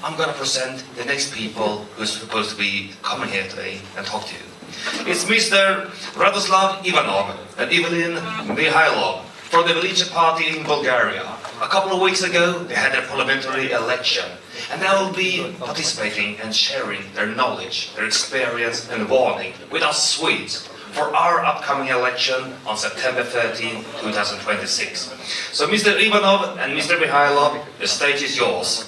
I'm going to present the next people who's supposed to be coming here today and talk to you. It's Mr. Radoslav Ivanov and Evelyn Mikhailov from the Velicha party in Bulgaria. A couple of weeks ago, they had their parliamentary election, and they will be participating and sharing their knowledge, their experience and warning with us Swedes for our upcoming election on September 13, 2026. So Mr. Ivanov and Mr. Mikhailov, the stage is yours.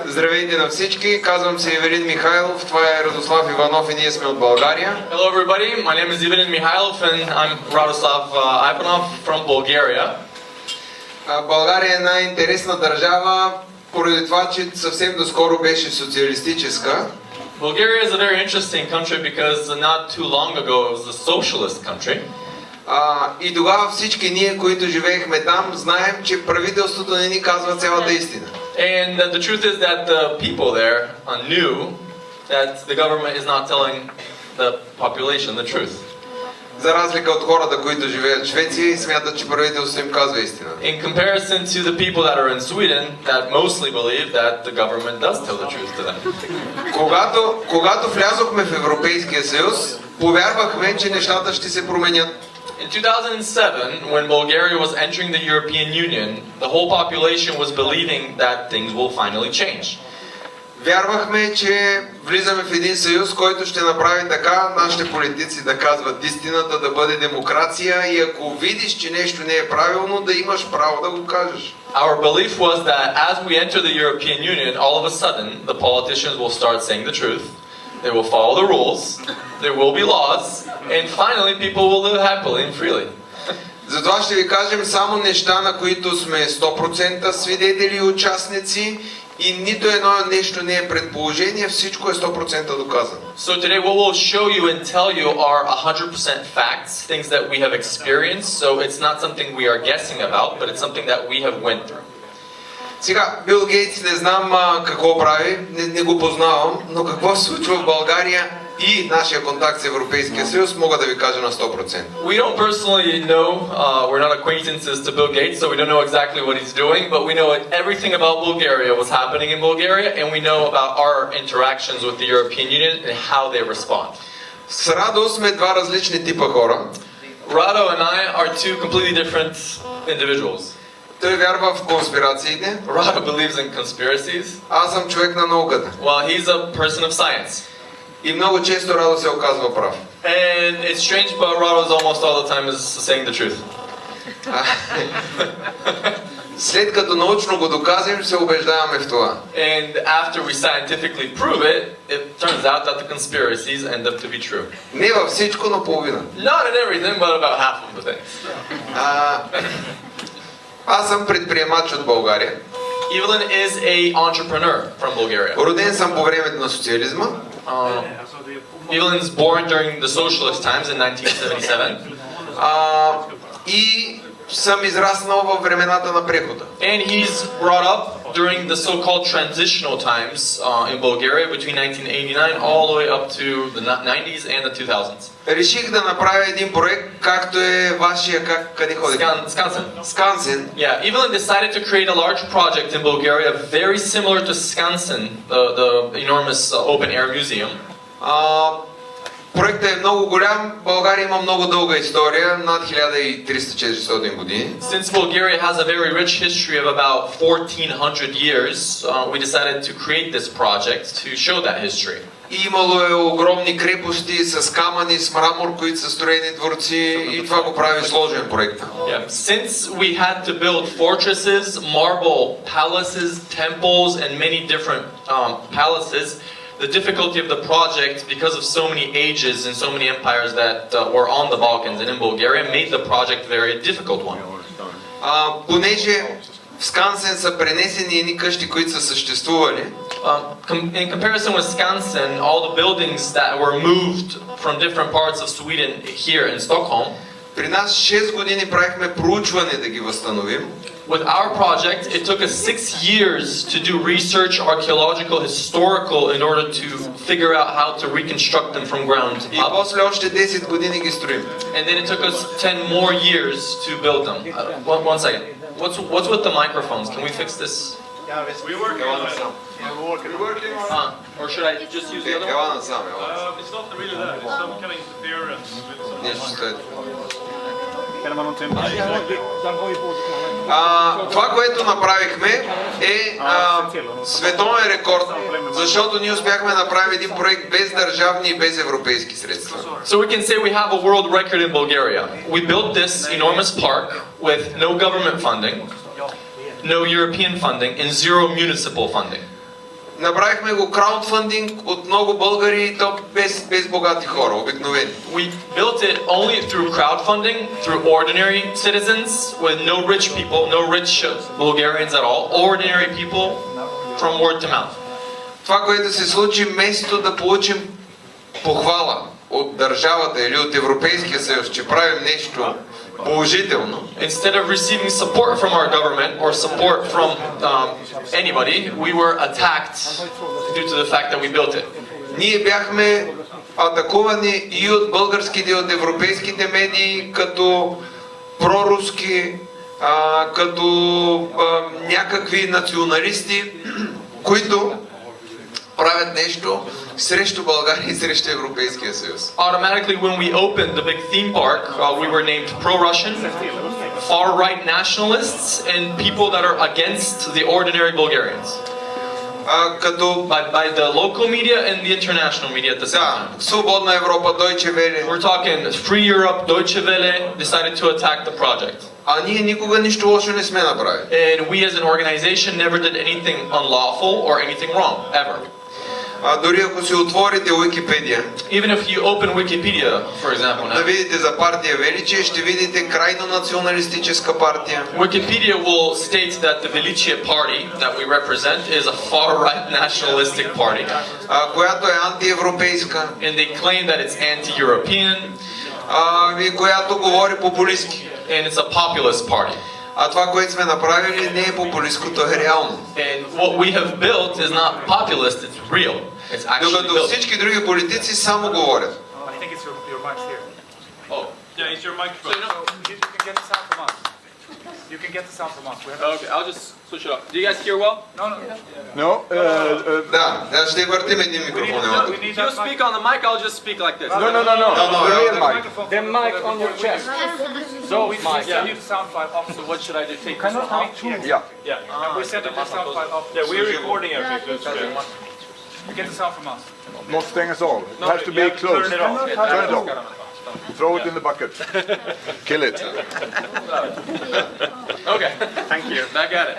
Здравейте на всички, казвам се Евелин Михайлов, това е Радослав Иванов и ние сме от България. Hello everybody, my name is Evelyn Mikhailov and I'm Radoslav Ivanov from Bulgaria. България е най-интересна държава, поради това, че съвсем доскоро беше социалистическа. Bulgaria is a very interesting country because not too long ago it was a socialist country. И тогава всички ние, които живеехме там, знаем, че правителството не ни казва цялата истина. And the truth is that the people there knew that the government is not telling the population the truth. За разлика от хората, които живеят в Швеция и смятат, че правителството им казва истината. In comparison to the people that are in Sweden that mostly believe that the government does tell the truth to them. Когато влязохме в Европейския съюз, повярвахме, че нещата ще се променят. In 2007, when Bulgaria was entering the European Union, the whole population was believing that things will finally change. Вярвахме, че влизаме в един съюз, който ще направи така нашите политици да казват истината, да бъде демокрация и ако видиш, че нещо не е правилно, да имаш право да го кажеш. Our belief was that as we enter the European Union, all of a sudden, the politicians will start saying the truth. They will follow the rules, there will be laws, and finally people will live happily and freely. Затова ще ви кажем само неща, на които сме 100% свидетели и участници и нито едно нещо не е предположение, всичко е 100% доказано. So today what we'll show you and tell you are 100% facts, things that we have experienced, so it's not something we are guessing about, but it's something that we have went through. Сега, Бил Гейтс не знам какво прави, не го познавам, но какво се случва в България и нашия контакт с Европейския съюз, мога да ви кажа на 100%. We don't personally know, we're not acquaintances to Bill Gates, so we don't know exactly what he's doing, but we know everything about Bulgaria, what's happening in Bulgaria, and we know about our interactions with the European Union and how they respond. С Радо сме два различни типа хора. Rado and I are two completely different individuals. Той вярва в конспирациите. Rado believes in conspiracies. Аз съм човек на науката. Well, he's a person of science. И много често Радо се оказва прав. And it's strange, but Rado's almost all the time is saying the truth. След като научно го доказим, се убеждаваме в това. And after we scientifically prove it, it turns out that the conspiracies end up to be true. Не във всичко, но половина. Not in everything, but about half of the things. Аз съм предприемач от България. Evelyn is a entrepreneur from Bulgaria. Роден съм по времето на социализма. Evelyn is born during the socialist times in 1977. И съм израснал във времената на прехода. And he's brought up during the so-called transitional times in Bulgaria between 1989 all the way up to the 90s and the 2000s. Реших да направя един проект, както е вашия, къде ходите? Skansen. Skansen. Yeah, Evelyn decided to create a large project in Bulgaria very similar to Skansen, the enormous open-air museum. Проектът е много голям. България има много дълга история, над 1300-400 години. Since Bulgaria has a very rich history of about 1400 years, we decided to create this project to show that history. И имало е огромни крепости с камъни, с мрамор, които са строени дворци и това го прави сложен проект. Yeah. Since we had to build fortresses, marble palaces, temples and many different palaces, the difficulty of the project, because of so many ages and so many empires that were on the Balkans and in Bulgaria, made the project a very difficult one. Понеже в Скансен са пренесени едни къщи, които са съществували. In comparison with Skansen, all the buildings that were moved from different parts of Sweden here in Stockholm, При нас 6 години правихме проучване да ги възстановим. With our project, it took us 6 years to do research, archaeological, historical, in order to figure out how to reconstruct them from ground И up. после още 10 години ги строим. And then it took us 10 more years to build them. One second. What's with the microphones? Can we fix this? We're working on it. Or should I just use the other one? Ела насам, ела. It's not really that. It's some kind of interference with some. Нещо след. Kan det vara någonting? Това, което направихме е световен рекорд, защото ние успяхме да направим един проект без държавни и без европейски средства. So we can say we have a world record in Bulgaria. We built this enormous park with no government funding, no European funding, and zero municipal funding. Направихме го краудфандинг от много българи и то без богати хора, обикновени. We built it only through crowdfunding, through ordinary citizens, with no rich people, no rich Bulgarians at all, ordinary people from word to mouth. Това, което се случи, вместо да получим похвала от държавата или от Европейския съюз, че правим нещо положително, Instead of receiving support from our government or support from anybody, we were attacked due to the fact that we built it. ние бяхме атакувани и от българските, и от европейските медии като проруски, като някакви националисти, които правят нещо срещу България и срещу Европейския съюз. Automatically, when we opened the big theme park, we were named pro-Russian, far-right nationalists, and people that are against the ordinary Bulgarians. Като By the local media and the international media at the same да, time. Свободна Европа, Deutsche Welle, We're talking Free Europe, Deutsche Welle decided to attack the project. а ние никога нищо лошо не сме направили. And we as an organization never did anything unlawful or anything wrong, ever. Дори ако си отворите Уикипедия, Even if you open Wikipedia, for example, да now, видите за партия Величие, ще видите крайно националистическа партия. Wikipedia will state that the Velichia party that we represent is a far-right nationalistic party. Която е антиевропейска And they claim that it's anti-European, и която говори популистски. and it's a populist party. А това, което сме направили, не е популистко, то е реално. And what we have built is not populist, it's real. It's actually Докато built. всички други политици само говорят. I think it's your mic's here. Oh, Yeah, it's your microphone. You can get the sound from us. You can get the sound from us. We have okay, I'll just switch it up. Do you guys hear well? No. Да, ще въртим един микрофон. елате. We need If you that speak on the mic, I'll just speak like this. No, елате. The mic on your chest. So we send you the sound file off. So what should I do? Take Can this you one out? Yeah. We send the sound file off. Yeah, we're recording everything. You get the sound from us. Not staying us all. It has to be You have to closed. turn it off. Turn it off. Throw it in the bucket. Kill it. Okay. Thank you. Back at it.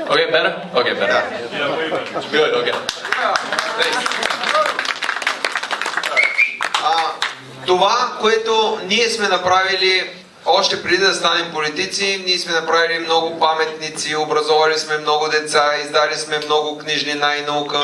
Okay, better? Okay, better. Yeah, way better. Good, okay. Това, което ние сме направили още преди да станем политици, ние сме направили много паметници, образовали сме много деца, издали сме много книжнина и наука.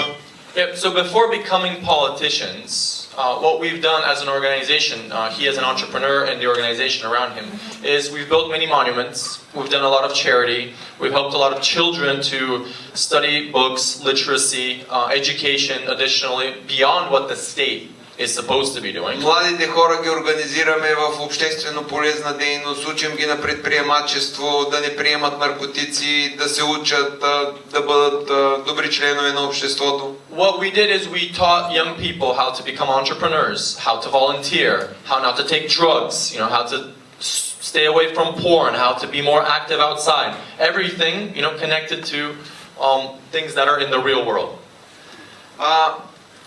Yeah, so before becoming politicians, what we've done as an organization, he as an entrepreneur and the organization around him, is we've built many monuments, we've done a lot of charity, we've helped a lot of children to study books, literacy, education additionally, beyond what the state is supposed to be doing. Младите хора ги организираме в обществено полезна дейност, учим ги на предприемачество, да не приемат наркотици, да се учат, да бъдат добри членове на обществото. What we did is we taught young people how to become entrepreneurs, how to volunteer, how not to take drugs, how to stay away from porn, how to be more active outside. Everything, connected to things that are in the real world.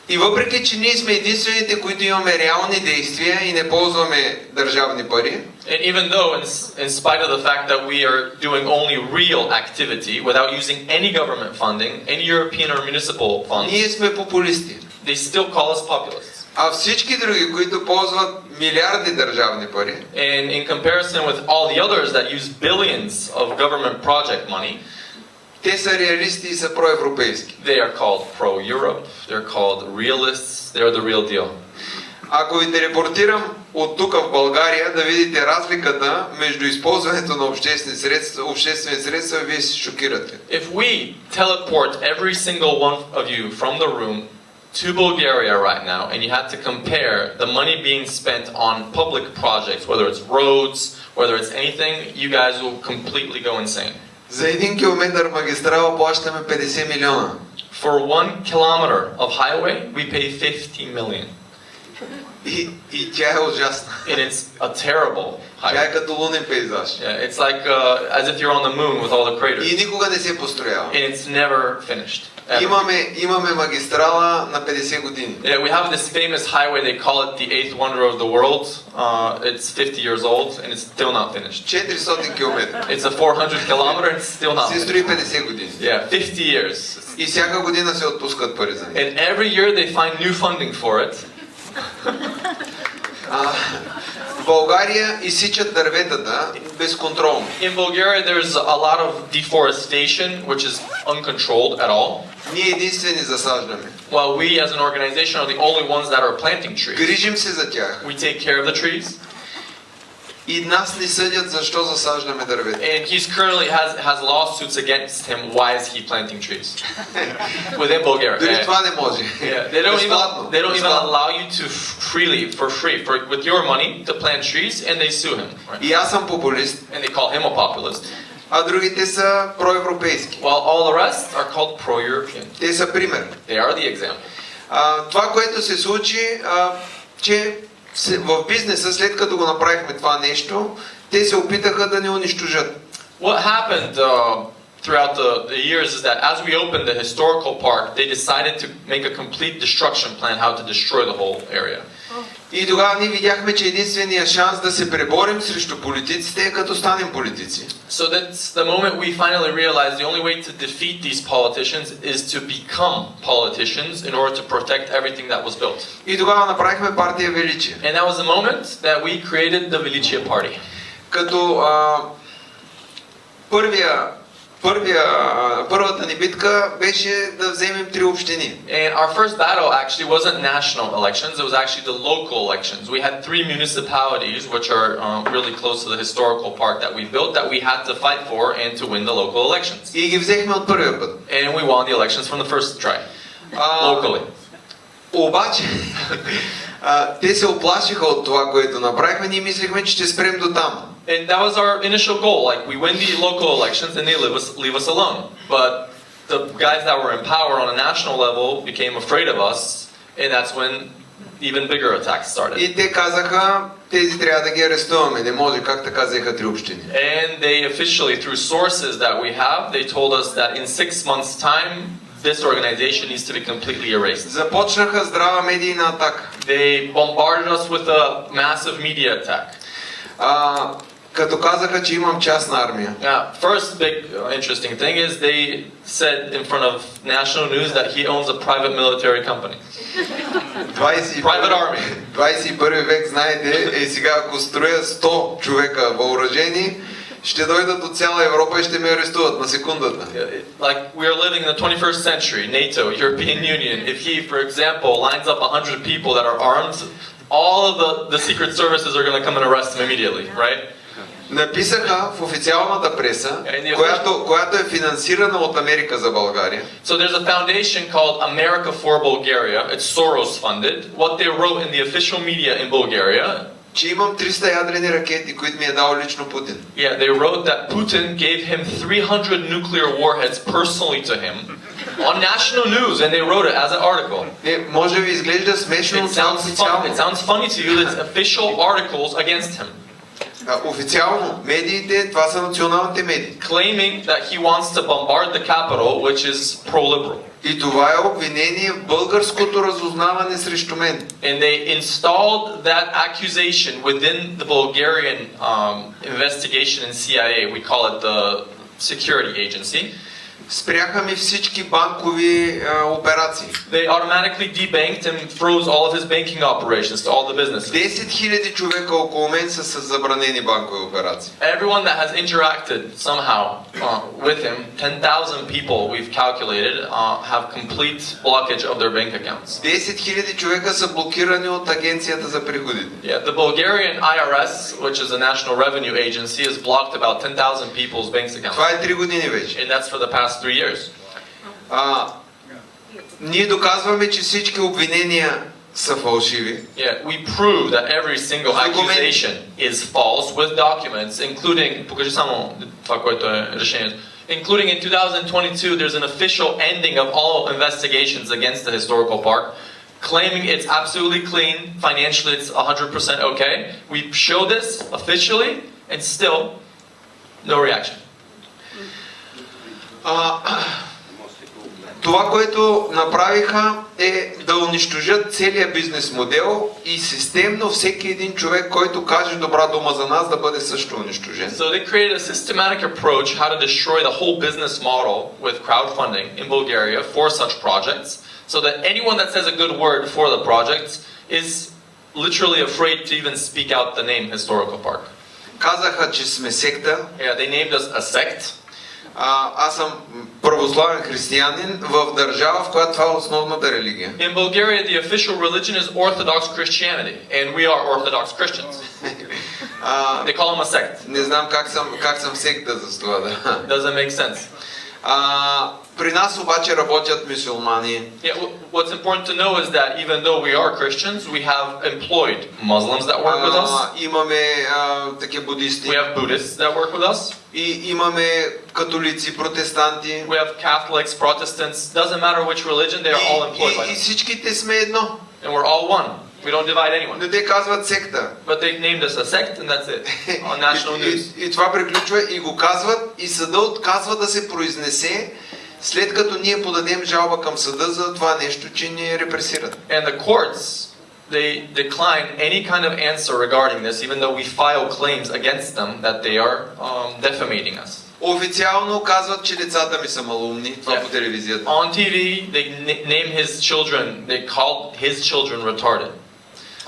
И въпреки, че ние сме единствените, които имаме реални действия и не ползваме държавни пари, And even though, in spite of the fact that we are doing only real activity without using any government funding, any European or municipal funds, ние сме популисти. they still call us populists. А всички други, които ползват милиарди държавни пари, And in comparison with all the others that use billions of government project money, те са реалисти и са проевропейски. they are called pro-Europe, they're called realists, they're the real deal. Ако ви телепортирам от тук в България да видите разликата между използването на обществени средства, вие се шокирате. If we teleport every single one of you from the room to Bulgaria right now, and you had to compare the money being spent on public projects, whether it's roads, whether it's anything, you guys will completely go insane. За 1 километър магистрала плащаме 50 милиона. For 1 kilometer of highway, we pay 50 million. И тя е ужасна. And it's a terrible Тя highway. е като лунен пейзаж. Yeah, it's like as if you're on the moon with all the craters. И никога не се построява. And it's never finished. Ever. Имаме магистрала на 50 години. Yeah, we have this famous highway, they call it the 8th wonder of the world. It's 50 years old and it's still not finished. 400 километра. It's a 400 kilometer and it's still not Се finished. строи 50 години. Yeah, 50 years. И всяка година се отпускат пари за нея. And every year they find new funding for it. В България изсичат дърветата безконтролно. In Bulgaria there's a lot of deforestation, which is uncontrolled at all. Ние единствени засаждаме. While we as an organization are the only ones that are planting trees. Грижим се за тях. We take care of the trees. И нас ни съдят защо засаждаме дървета. And he's currently has lawsuits against him. Why is he planting trees? Within Bulgaria. Дори това не може. Yeah, they don't even allow you to for free with your money to plant trees, and they sue him. Right? И аз съм популист, And they call him a populist. а другите са проевропейски. While all the rest are called pro-European. Те са пример. They are the example. Това, което се случи, че в бизнеса, след като го направихме това нещо, те се опитаха да ни унищожат. What happened throughout the years is that as we opened the historical park, they decided to make a complete destruction plan how to destroy the whole area. И тогава ние видяхме, че единственият шанс да се преборим срещу политиците е като станем политици. So that's the moment we finally realized the only way to defeat these politicians is to become politicians in order to protect everything that was built. И тогава направихме партия Величие. And that was the moment that we created the Velichia Party. Като първата ни битка беше да вземем 3 общини. And our first battle actually wasn't national elections, it was actually the local elections. We had 3 municipalities which are really close to the historical park that we built that we had to fight for and to win the local elections. И ги взехме от първия път. And we won the elections from the first try, locally. Обаче, те се оплашиха от това, което направихме. Ние мислихме, че ще спрем до там. And that was our initial goal, like we win the local elections and they leave us alone. But the guys that were in power on a national level became afraid of us, and that's when even bigger attacks started. И те казаха, тези трябва да ги арестуваме. Не може, как така взеха 3 общини. And they officially, through sources that we have, they told us that in 6 months' time, this organization needs to be completely erased. Започнаха здрава медийна атака. They bombarded us with a massive media attack. Като казаха, че имам частна армия. First big interesting thing is they said in front of national news that he owns a private military company. Private army. 21 век, знаете, сега ако строя 100 човека въоръжени, ще дойдат от цяла Европа и ще ме арестуват на секундата. Like we are living in the 21st century, NATO, European Union. If he, for example, lines up 100 people that are armed, all of the secret services are going to come and arrest him immediately, right? Написаха в официалната преса, която е финансирана от Америка за България. So there's a foundation called America for Bulgaria. It's Soros funded. What they wrote in the official media in Bulgaria, че имам 300 ядрени ракети, които ми е дал лично Путин. Yeah, they wrote that Putin gave him 300 nuclear warheads personally to him on national news, and they wrote it as an article. Може да ви изглежда смешно, It sounds funny to you that it's official articles against him. Официално медиите, това са националните медии. Claiming that he wants to bombard the capital, which is pro-liberal. И това е обвинение в българското разузнаване срещу мен. And they installed that accusation within the Bulgarian investigation in CIA. We call it the security agency. Спряха ми всички банкови операции. They automatically debanked and froze all of his banking operations to all the businesses. 10 000 човека около мен са с забранени банкови операции. Everyone that has interacted somehow with him, 10,000 people we've calculated have complete blockage of their bank accounts. 10 000 човека са блокирани от Агенцията за приходите. Yeah, the Bulgarian IRS, which is a national revenue agency, has blocked about 10,000 people's bank accounts. Това е 3 години вече. And that's for the past 3 years. Ние доказваме, че всички обвинения са фалшиви. Yeah, we prove that every single accusation is false with documents, including, покажи само това, което е решението. Including in 2022, there's an official ending of all investigations against the historical park, claiming it's absolutely clean, financially it's 100% okay. We show this officially, and still, no reaction. Това, което направиха е да унищожат целия бизнес модел и системно всеки един човек, който каже добра дума за нас, да бъде също унищожен. So they created a systematic approach how to destroy the whole business model with crowdfunding in Bulgaria for such projects, so that anyone that says a good word for the projects is literally afraid to even speak out the name Historical Park. Казаха, че сме секта. Yeah, they named us a sect. Аз съм православен християнин в държава, в която това е основната религия. In Bulgaria, the official religion is Orthodox Christianity, and we are Orthodox Christians. They call them a sect. Не знам как съм секта за това, да. Doesn't make sense. При нас обаче работят мюсюлмани. Yeah, what's important to know is that even though we are Christians, we have employed Muslims that work with us. Имаме такива будисти. We have Buddhists that work with us. И имаме католици, протестанти. We have Catholics, Protestants. Doesn't matter which religion, they are all employed by И us. всичките сме едно. And we're all one. We don't divide anyone. Но те казват секта. But they named us a sect, and that's it. On national news. И това приключва и го казват, и съда отказва да се произнесе, след като ние подадем жалба към съда за това нещо, че ни репресират. And the courts, they decline any kind of answer regarding this, even though we file claims against them that they are defamating us. Официално казват, че децата ми са малумни, това по телевизията. On TV, they name his children, they called his children retarded.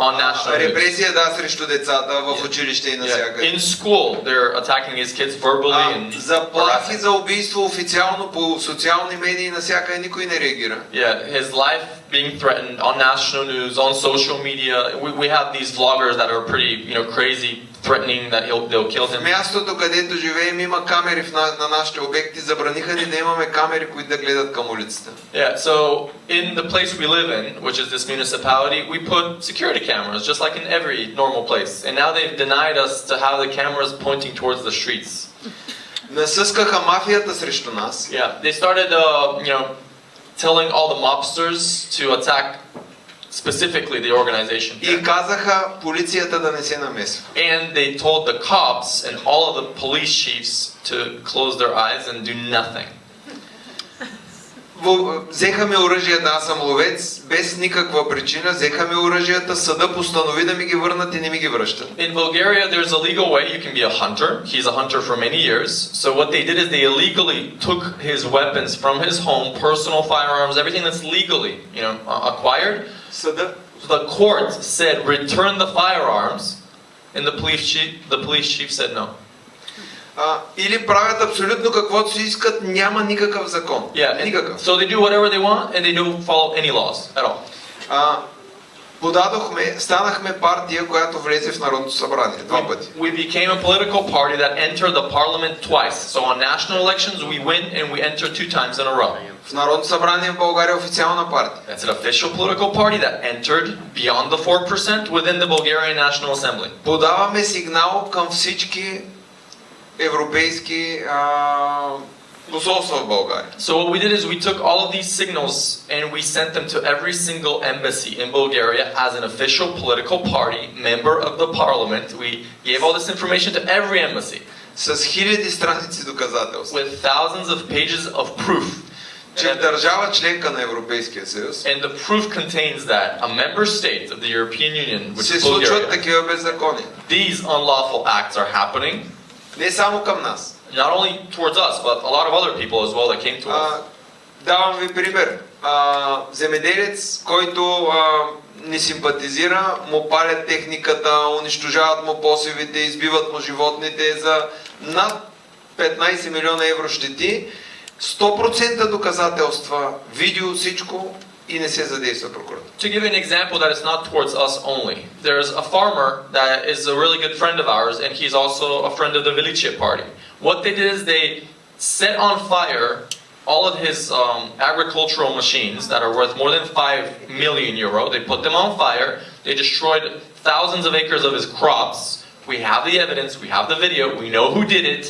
On national news. Репресия, да, срещу децата в училище и навсякъде. In school, they're attacking his kids verbally and заплахи за убийство официално по социални медии и навсякъде никой не реагира. Yeah, his life being threatened on national news, on social media. We have these vloggers that are pretty, crazy, threatening that they'll kill him. Мястото, където живеем, има камери на нашите обекти. Забраниха ни да имаме камери, които да гледат към улицата. Yeah, so in the place we live in, which is this municipality, we put security cameras, just like in every normal place. And now they've denied us to have the cameras pointing towards the streets. Насъскаха мафията срещу нас. Yeah, they started, telling all the mobsters to attack specifically the organization. И казаха полицията да не се намесва. And they told the cops and all of the police chiefs to close their eyes and do nothing. Взеха ми оръжията, аз съм ловец, без никаква причина, взеха ми оръжията, съда постанови да ми ги върнат и не ми ги връщат. In Bulgaria, there's a legal way you can be a hunter. He's a hunter for many years. So what they did is they illegally took his weapons from his home, personal firearms, everything that's legally, acquired. Съда. The court said return the firearms, and the police chief said no. Или правят абсолютно каквото си искат, няма никакъв закон. Yeah, Никакъв. so they do whatever they want and they don't follow any laws at all. Станахме партия, която влезе в Народното събрание два пъти. We became a political party that entered the parliament twice. So on national elections we win and we enter 2 times in a row. В Народното събрание в България официална партия. That's an official political party that entered beyond the 4% within the Bulgarian National Assembly. Подаваме сигнал към всички европейски посолства в България. So what we did is we took all of these signals and we sent them to every single embassy in Bulgaria as an official political party, member of the parliament. We gave all this information to every embassy. С хиляди страници доказателства. With thousands of pages of proof. Че в държава членка на Европейския съюз And the proof contains that a member state of the European Union, which се is случват Bulgaria, такива беззакония. these unlawful acts are happening. Не само към нас. Not only towards us, but a lot of other people as well that came to us. Давам ви пример. Земеделец, който не симпатизира, му палят техниката, унищожават му посевите, избиват му животните за над 15 милиона евро щети, 100% доказателства, видео, всичко и не се задейства прокуратура. To give you an example that it's not towards us only, there's a farmer that is a really good friend of ours, and he's also a friend of the Velice party. What they did is they set on fire all of his agricultural machines that are worth more than 5 million euro. They put them on fire. They destroyed thousands of acres of his crops. We have the evidence. We have the video. We know who did it.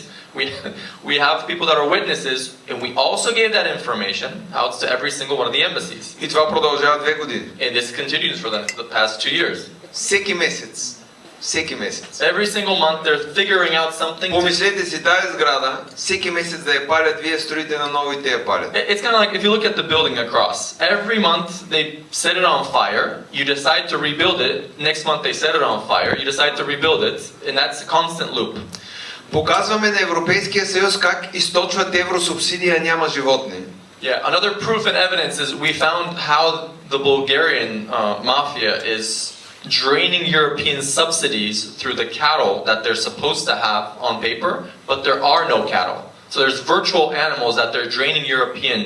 We have people that are witnesses, and we also gave that information out to every single one of the embassies. И това продължава 2 години. And this continues for the past 2 years. Всеки месец. Всеки месец. Every single month they're figuring out something. Помислете си тази сграда, всеки месец да я палят, вие строите на ново и те я палят. It's kind of like if you look at the building across. Every month they set it on fire. You decide to rebuild it. Next month they set it on fire. You decide to rebuild it, and that's a constant loop. Показваме на Европейския съюз как източват евросубсидия, а няма животни. Yeah, another proof and evidence is we found how the Bulgarian mafia is draining European subsidies through the cattle that they're supposed to have on paper, but there are no cattle. So there's virtual animals that they're draining European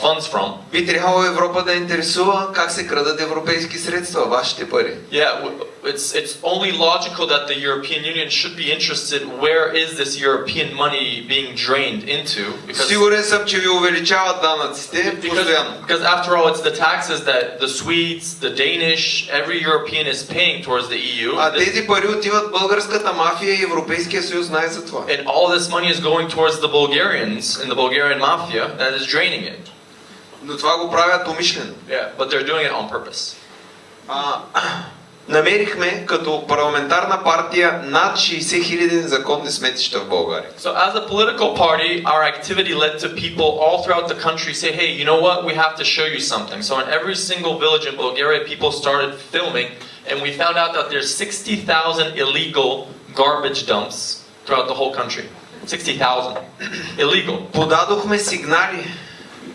funds from. Би трябвало Европа да интересува как се крадат европейски средства, вашите пари. Yeah, it's only logical that the European Union should be interested where is this European money being drained into. Сигурен съм, че ви увеличават данъците постоянно. Because after all, it's the taxes that the Swedes, the Danish, every European is paying towards the EU. А тези пари отиват българската мафия и Европейския съюз знае за това. And all this money is going towards the Bulgarians and the Bulgarian mafia that is draining it. Но това го правят умишлено. Yeah, but they're doing it on purpose. Намерихме като парламентарна партия над 60 000 незаконни сметища в България. So as a political party, our activity led to people all throughout the country say, hey, you know what, we have to show you something. So in every single village in Bulgaria, people started filming, and we found out that there's 60,000 illegal garbage dumps throughout the whole country. 60,000. Illegal. Подадохме сигнали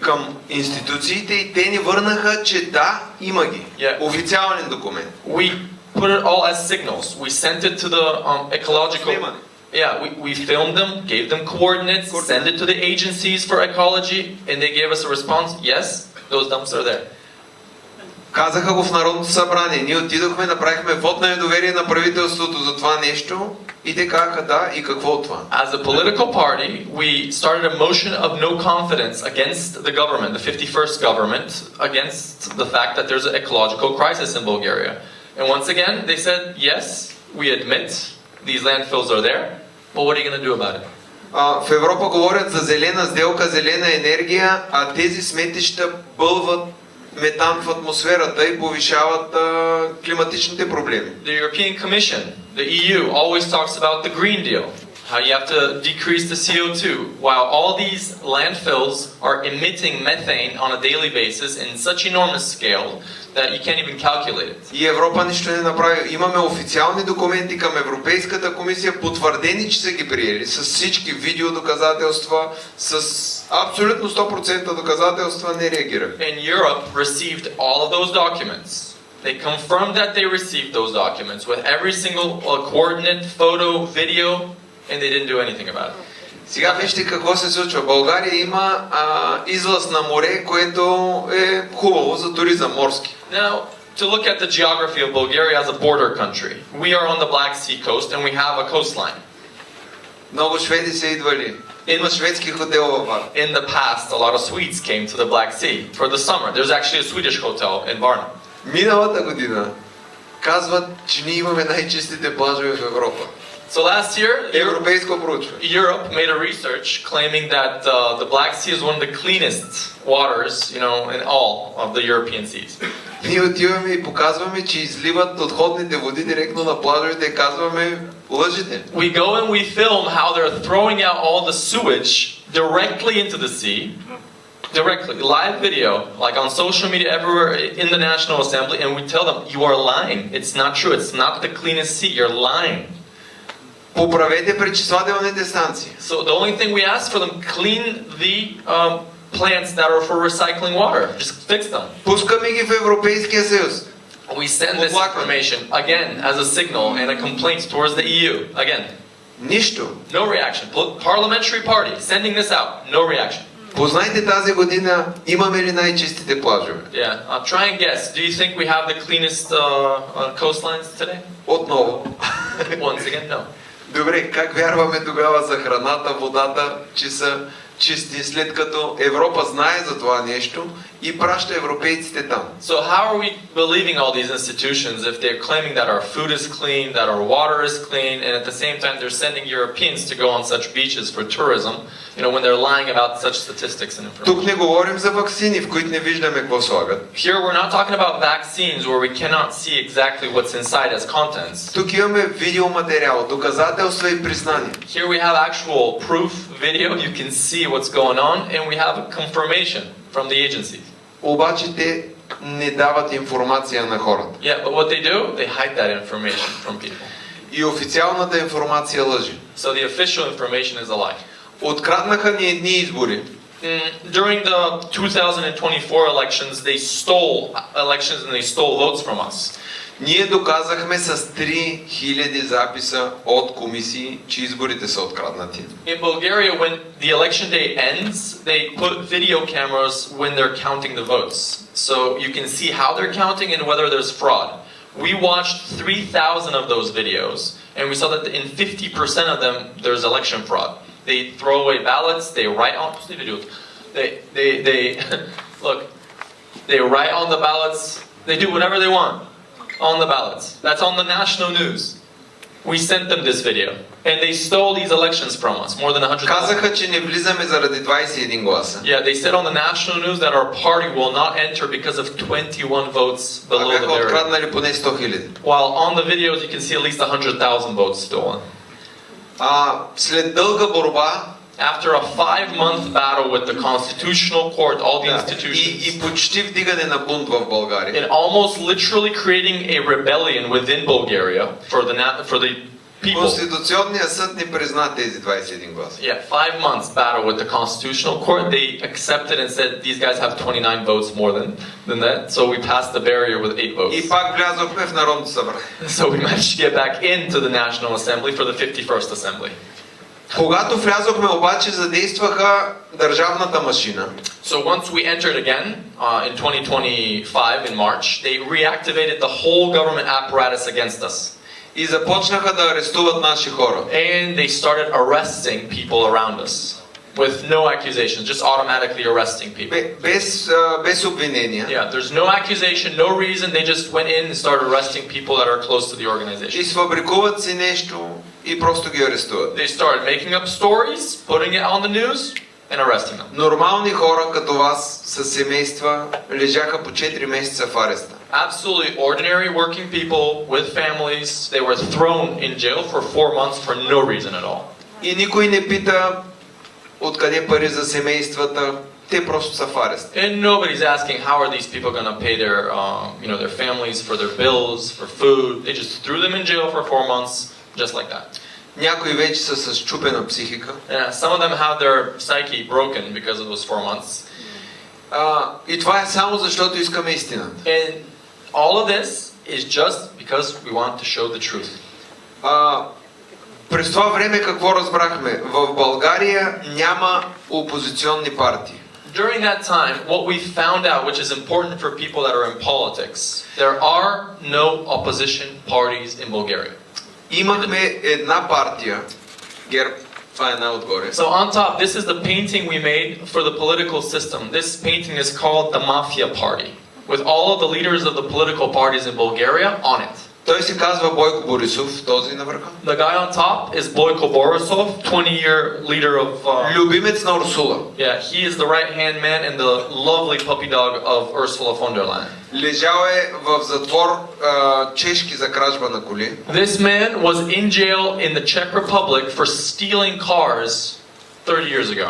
към институциите и те ни върнаха, че да, има ги. Yeah. Официален документ. We put it all as signals. We sent it to the ecological... Yeah, we filmed them, gave them coordinates, sent it to the agencies for ecology, and they gave us a response, yes, those dumps are there. Казаха го в Народното събрание. Ние отидохме, направихме вод на недоверие на правителството за това нещо и те казаха да, и какво от това? As a political party, we started a motion of no confidence against the government, the 51st government, against the fact that there's an ecological crisis in Bulgaria. And once again, they said, yes, we admit these landfills are there, but what are you going to do about it? В Европа говорят за зелена сделка, зелена енергия, а тези сметища бълват метан в атмосферата и повишават климатичните проблеми. The European Commission, the EU, always talks about the Green Deal, how you have to decrease the CO2, while all these landfills are emitting methane on a daily basis in such enormous scale that you can't even calculate it. И Европа нищо не направи. Имаме официални документи към Европейската комисия, потвърдени, че са ги приели, с всички видеодоказателства, с абсолютно 100% доказателства не реагират. And Europe received all of those documents. They confirmed that they received those documents with every single coordinate, photo, video, and they didn't do anything about it. Сега вижте какво се случва. България има излаз на море, което е хубаво за туризъм морски. Now, to look at the geography of Bulgaria as a border country, we are on the Black Sea coast and we have a coastline. Много шведи са идвали. Има шведски хотел във Варна. In the past, a lot of Swedes came to the Black Sea for the summer. There's actually a Swedish hotel in Varna. Миналата година казват, че ние имаме най-чистите плажове в Европа. So last year, Европейско проучване. Europe made a research claiming that the Black Sea is one of the cleanest waters, you know, in all of the European seas. Ние отиваме и показваме, че изливат отходните води директно на плажовете и казваме, лъжите. We go and we film how they're throwing out all the sewage directly into the sea. Directly, live video, like on social media everywhere in the National Assembly, and we tell them, you are lying. It's not true. It's not the cleanest sea. You're lying. Поправете пречиствателните станции. So the only thing we ask for them, clean the plants that are for recycling water. Just fix them. Пускаме ги в Европейския съюз. We send this information again as a signal and a complaint towards the EU. Again. Нищо. No reaction. Parliamentary party sending this out. No reaction. Познайте тази година имаме ли най-чистите плажове? Yeah. Try and guess. Do you think we have the cleanest coastlines today? Отново. Once again, no. Добре, как вярваме тогава за храната, водата, че са чисти, след като Европа знае за това нещо и праща европейците там? So how are we believing all these institutions if they're claiming that our food is clean, that our water is clean, and at the same time they're sending Europeans to go on such beaches for tourism, when they're lying about such statistics and information? Тук не говорим за ваксини, в които не виждаме какво слагат. Here we're not talking about vaccines where we cannot see exactly what's inside as contents. Тук имаме видеоматериал, доказателства и признания. Here we have actual proof, video, you can see what's going on, and we have a confirmation from the agencies. Обаче те не дават информация на хората. Yeah, but what they do, they hide that information from people. И официалната информация лъжи. So the official information is a lie. Откраднаха ни едни избори. During the 2024 elections, they stole elections and they stole votes from us. Ние доказахме с 3000 записа от комисии, че изборите са откраднати. In Bulgaria, when the election day ends, they put video cameras when they're counting the votes. So you can see how they're counting and whether there's fraud. We watched 3,000 of those videos, and we saw that in 50% of them, there's election fraud. They throw away ballots, they write on, they look, they write on the ballots, they do whatever they want on the ballots. That's on the national news. We sent them this video, and they stole these elections from us, more than 100,000. Казаха, че не влизаме заради 21 гласа. Yeah, they said on the national news that our party will not enter because of 21 votes below А the бяха barrier. откраднали поне 100 000. While on the videos you can see at least 100,000 votes stolen. След дълга борба After a 5-month battle with the Constitutional Court, all the institutions, и почти вдигане на бунт в България, and almost literally creating a rebellion within Bulgaria for the people. Конституционният съд ни призна тези 21 гласа. Yeah, 5 months battle with the Constitutional Court. They accepted and said these guys have 29 votes more than that, so we passed the barrier with 8 votes. И пак влязохме в Народното събрание. So we managed to get back into the National Assembly for the 51st Assembly. Когато влязохме обаче, задействаха държавната машина. So once we entered again in 2025 in March, they reactivated the whole government apparatus against us. И започнаха да арестуват наши хора. And they started arresting people around us with no accusations, just automatically arresting people. Без обвинения. Yeah, there's no accusation, no reason. They just went in and started arresting people that are close to the organization. И сфабрикуват си нещо и просто ги арестуват. They started making up stories, putting it on the news, and arresting them. Нормални хора като вас с семейства лежаха по 4 месеца в ареста. Absolutely ordinary working people with families, they were thrown in jail for 4 months for no reason at all. И никой не пита откъде пари за семействата, те просто са в арест. And nobody's asking how are these people going to pay their, their families for their bills, for food. They just threw them in jail for 4 months, just like that. Някои вече са с счупена психика. Yeah, some of them have their psyche broken because of those 4 months. И това е само защото искаме истината. And all of this is just because we want to show the truth. През това време какво разбрахме? В България няма опозиционни партии. During that time, what we found out, which is important for people that are in politics, there are no opposition parties in Bulgaria. Имахме една партия, ГЕРБ, това е най-отгоре. So on top, this is the painting we made for the political system. This painting is called the Mafia Party, with all of the leaders of the political parties in Bulgaria on it. Той се казва Бойко Борисов, този на върха. The guy on top is Boyko Borisov, 20-year leader of... Любимец на Урсула. Yeah, he is the right-hand man and the lovely puppy dog of Ursula von der Leyen. Лежал е в затвор чешки за кражба на коли. This man was in jail in the Czech Republic for stealing cars 30 years ago.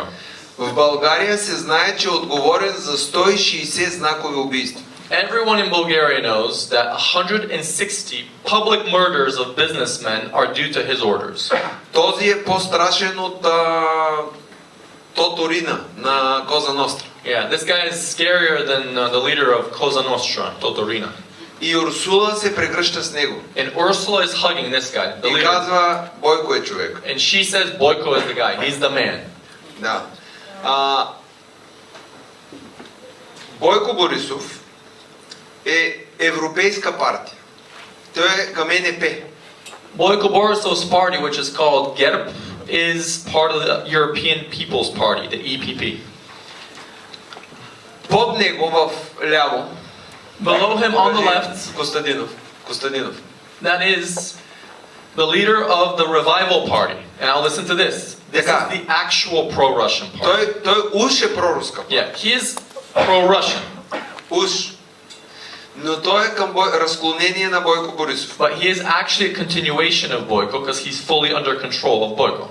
В България се знае, че е отговорен за 160 знакови убийства. Everyone in Bulgaria knows that 160 public murders of businessmen are due to his orders. Този е по-страшен от Тоторина на Коза Ностра. Yeah, this guy is scarier than the leader of Cosa Nostra, Totorina. И Урсула се прегръща с него. And Ursula is hugging this guy, the И leader. казва, Бойко е човек. And she says Boyko is the guy, he's the man. Да. Бойко Борисов е европейска партия. Той е към НП. Boyko Borisov's party, which is called GERB, is part of the European People's Party, the EPP. Под него в ляво Below him on the left, Костадинов. that is the leader of the Revival Party. And now listen to this. This is the actual pro-Russian party. Той уж е проруска. Yeah, he is pro-Russian, Уж. Но той е към разклонение на Бойко Борисов. but he is actually a continuation of Boyko because he's fully under control of Boyko.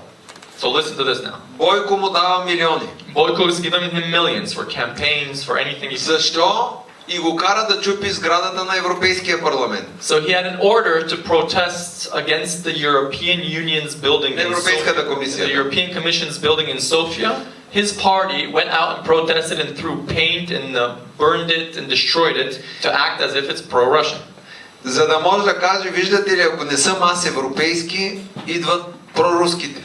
So listen to this now. Бойко му дава милиони. Boyko is giving him millions for campaigns, for anything he says. Защо? И го кара да чупи сградата на Европейския парламент. So he had an order to protest against the European Union's building in Европейската Sofia, комисия. the European Commission's building in Sofia. His party went out and protested and threw paint and burned it and destroyed it to act as if it's pro-Russian. За да може да каже, виждате ли, ако не съм аз европейски, идват проруските.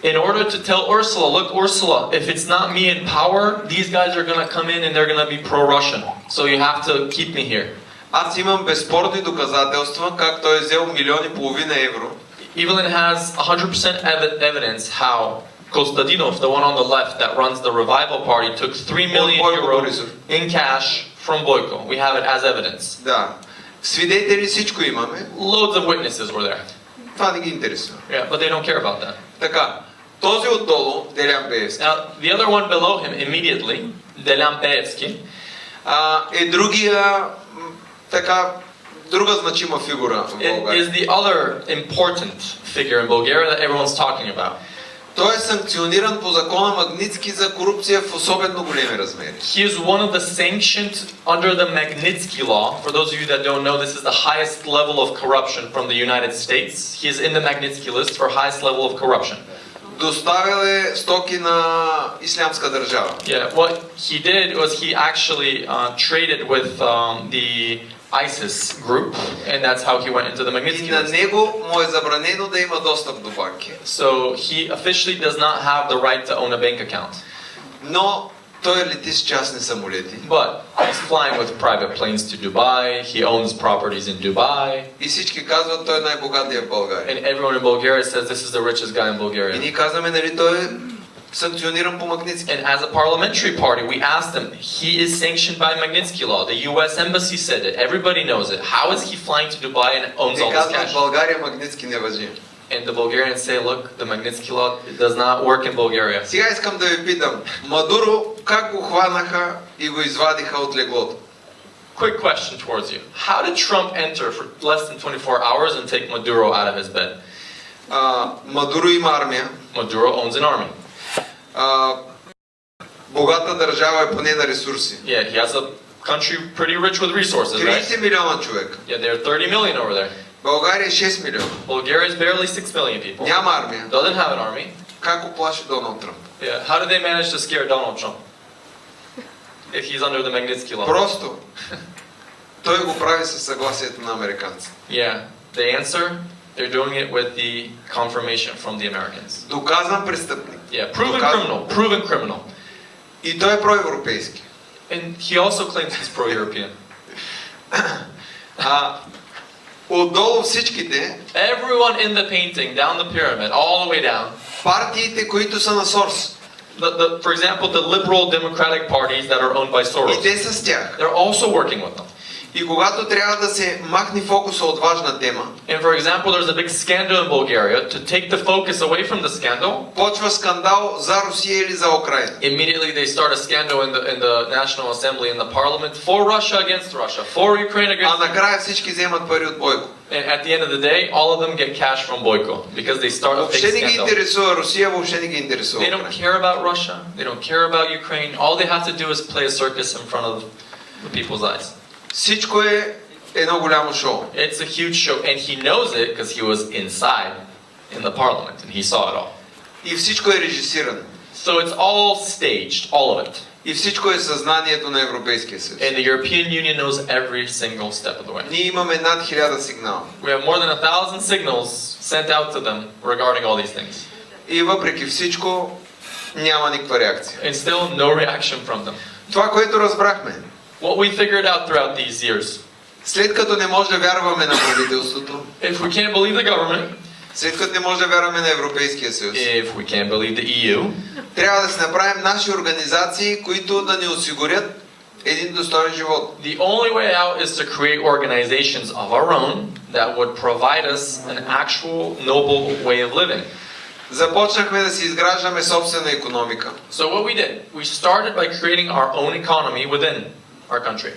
In order to tell Ursula, look Ursula, if it's not me in power, these guys are going to come in and they're going to be pro-Russian. So you have to keep me here. Аз имам безспорни доказателства как той е взел милиони и половина евро. Evelyn has 100% evidence how Kostadinov, the one on the left that runs the Revival Party, took 3 million Boyko euros Borisov. in cash from Boyko. We have it as evidence. Да. Свидетели всичко имаме. Loads of witnesses were there. Това не ги интересува. Yeah, but they don't care about that. Така. Този отдолу, Делян Пеевски, Now, the other one below him immediately, Delan Peevski, е другия, така, друга значима фигура в България. is the other important figure in Bulgaria that everyone's talking about. Той е санкциониран по закона Магнитски за корупция в особено големи размери. He is one of the sanctioned under the Magnitsky Law. For those of you that don't know, this is the highest level of corruption from the United States. He is in the Magnitsky list for highest level of corruption. Доставил е стоки на Ислямска държава. Yeah, what he did was he actually traded with the ISIS group, and that's how he went into the И Magnitsky на list. него му е забранено да има достъп до банки. So he officially does not have the right to own a bank account. Но той лети с частни самолети. But he's flying with private planes to Dubai, he owns properties in Dubai, И всички казват, той е най-богатия в България. and everyone in Bulgaria says this is the richest guy in И Bulgaria. ние казваме, нали, той е санкциониран по Магнитски. And as a parliamentary party, we asked him, he is sanctioned by Magnitsky Law. The US Embassy said it. Everybody knows it. How is he flying to Dubai and owns Те all this казват, cash? в България Магнитски не важи. And the Bulgarians say, look, the Magnitsky Law does not work in Bulgaria. Сега искам да ви питам, Мадуро как го хванаха и го извадиха от леглото? Quick question towards you. How did Trump enter for less than 24 hours and take Maduro out of his bed? Мадуро има армия. Maduro owns an army. Богата държава е поне на ресурси. Yeah, he has a country pretty rich with resources, right? 30 милиона човека. Yeah, there are 30 million over there. България е 6 милиона. Bulgaria is barely 6 million people. Няма армия. Doesn't have an army. Как го плаши Доналд Тръмп? Yeah, how did they manage to scare Donald Trump? If he's under the Magnitsky Law. Просто той го прави със съгласието на американците. Yeah, the answer, they're doing it with the confirmation from the Americans. Доказан престъпник. Yeah, proven Доказан. criminal, proven criminal. И той е проевропейски. And he also claims he's pro-European. Отдолу всичките, Everyone in the painting, down the pyramid, all the way down, партиите, които са на Сорос. for example, the liberal democratic parties that are owned by И Soros, те са с тях. they're also working with them. И когато трябва да се махне фокуса от важна тема, And for example, there's a big scandal in Bulgaria. To take the focus away from the scandal, почва скандал за Русия или за Украина. immediately they start a scandal in the National Assembly, in the Parliament, for Russia against Russia, for Ukraine А against. накрая всички вземат пари от Бойко. And at the end of the day, all of them get cash from Boyko because they start a fake Въобще не ги scandal. интересува Русия, въобще не ги интересува They don't Украина. care about Russia. They don't care about Ukraine. All they have to do is play a circus in front of the people's eyes. Всичко е едно голямо шоу. It's a huge show, and he knows it because he was inside in the Parliament and he saw it all. И всичко е режисирано. So it's all staged, all of it. И всичко е съзнанието на Европейския съюз. And the European Union knows every single step of the way. Ние имаме над 1000 сигнала. We have more than 1,000 signals sent out to them regarding all these things. И въпреки всичко няма никаква реакция. And still no reaction from them. Това, което разбрахме, What we figured out throughout these years, след като не може да вярваме на правителството, if we can't believe the government, след като не може да вярваме на Европейския съюз, if we can't believe the EU, трябва да си направим наши организации, които да ни осигурят един достоен живот. the only way out is to create organizations of our own that would provide us an actual noble way of living. Започнахме да си изграждаме собствена икономика. So what we did, we started by creating our own economy within our country.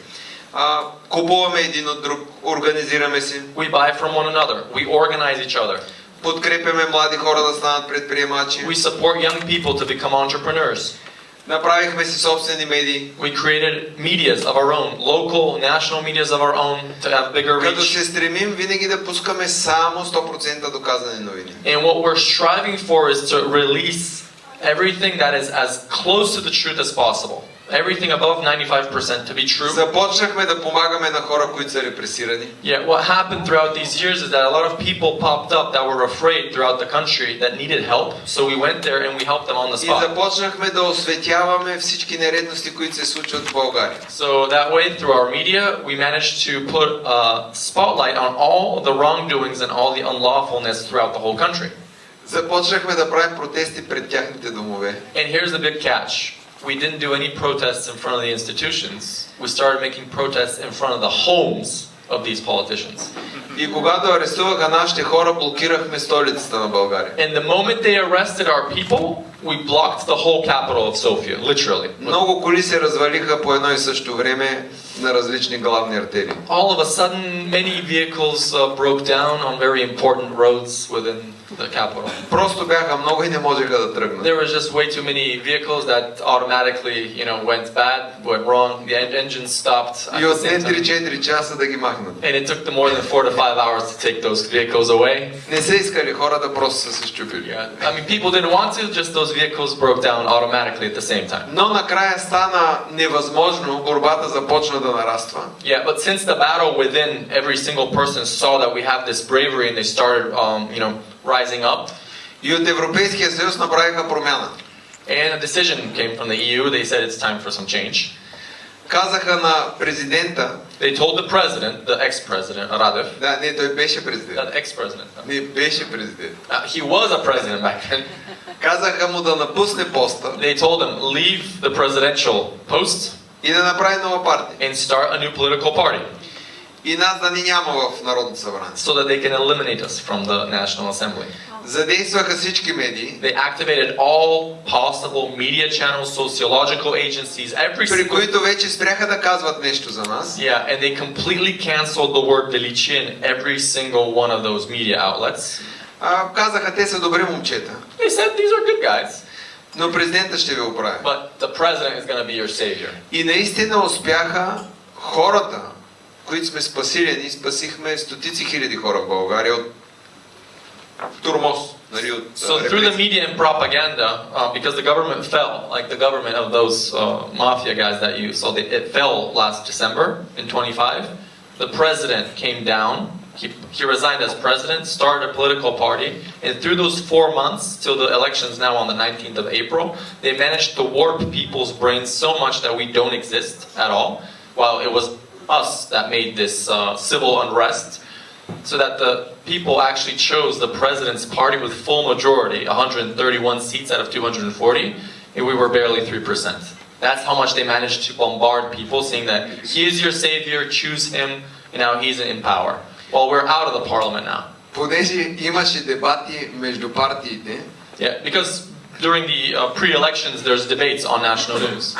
Купуваме един от друг, организираме се, We buy from one another. We organize each other. подкрепяме млади хора да станат предприемачи, We support young people to become entrepreneurs. направихме си собствени медии, We created medias of our own, local, national medias of our own to have bigger като reach. се стремим винаги да пускаме само 100% доказани новини. And what we're striving for is to release everything that is as close to the truth as possible. Everything above 95% to be true. Започнахме да помагаме на хора, които са репресирани. Yeah, what happened throughout these years is that a lot of people popped up that were afraid throughout the country that needed help. So we went there and we helped them on the И spot. започнахме да осветяваме всички нередности, които се случват в България. So that way, through our media, we managed to put a spotlight on all the wrongdoings and all the unlawfulness throughout the whole country. Започнахме да правим протести пред тяхните домове. And here's the big catch. We didn't do any protests in front of the institutions. We started making protests in front of the homes of these politicians. И когато арестуваха нашите хора, блокирахме столицата на България. And the moment they arrested our people, we blocked the whole capital of Sofia, literally. Много коли се развалиха по едно и също време на различни главни артерии. All of a sudden, many vehicles broke down on very important roads within the capital. Просто бяха много и не можеха да тръгнат. There was just way too many vehicles that automatically, went bad, went wrong. The engines stopped at И the отне same time. 3-4 часа да ги махнат. And it took them more than 4 to 5 hours to take those vehicles away. Не са искали хората, просто са се щупили. Yeah, I mean, people didn't want to, just those vehicles broke down automatically at the same time. Но накрая стана невъзможно, борбата започна да нараства. Yeah, but since the battle within every single person saw that we have this bravery and they started, rising up, И от Европейския съюз направиха промяна. and a decision came from the EU, they said it's time for some change. Казаха на президента, They told the president, the ex-president, Radev, да, не, той беше президент. not ex-president, Не беше президент. he was a president back then. Казаха му да напусне поста They told him, leave the presidential post и да направи нова партия. and start a new political party И нас да ни няма в Народното събрание. so that they can eliminate us from the National Assembly. Задействаха всички медии, They activated all possible media channels, sociological agencies, every при single... които вече спряха да казват нещо за нас. Yeah, and they completely canceled the word Delici in every single one of those media outlets. Казаха, те са добри момчета, They said, these are good guys, но президента ще ви оправи. but the president is going to be your savior. И наистина успяха хората, които сме спасили, спасихме стотици хиляди хора в България от турмоз, нали, от So through the media and propaganda, because the government fell, like the government of those mafia guys that you saw, it fell last December in 25. The president came down. He resigned as president, started a political party, and through those 4 months till the elections now on the 19th of April, they managed to warp people's brains so much that we don't exist at all. While it was us that made this civil unrest, so that the people actually chose the president's party with full majority, 131 seats out of 240, and we were barely 3%. That's how much they managed to bombard people, saying that he is your savior, choose him, and now he's in power. Well, we're out of the parliament now. Понеже имаше дебати между партиите, Yeah, because during the pre-elections, there's debates on national news.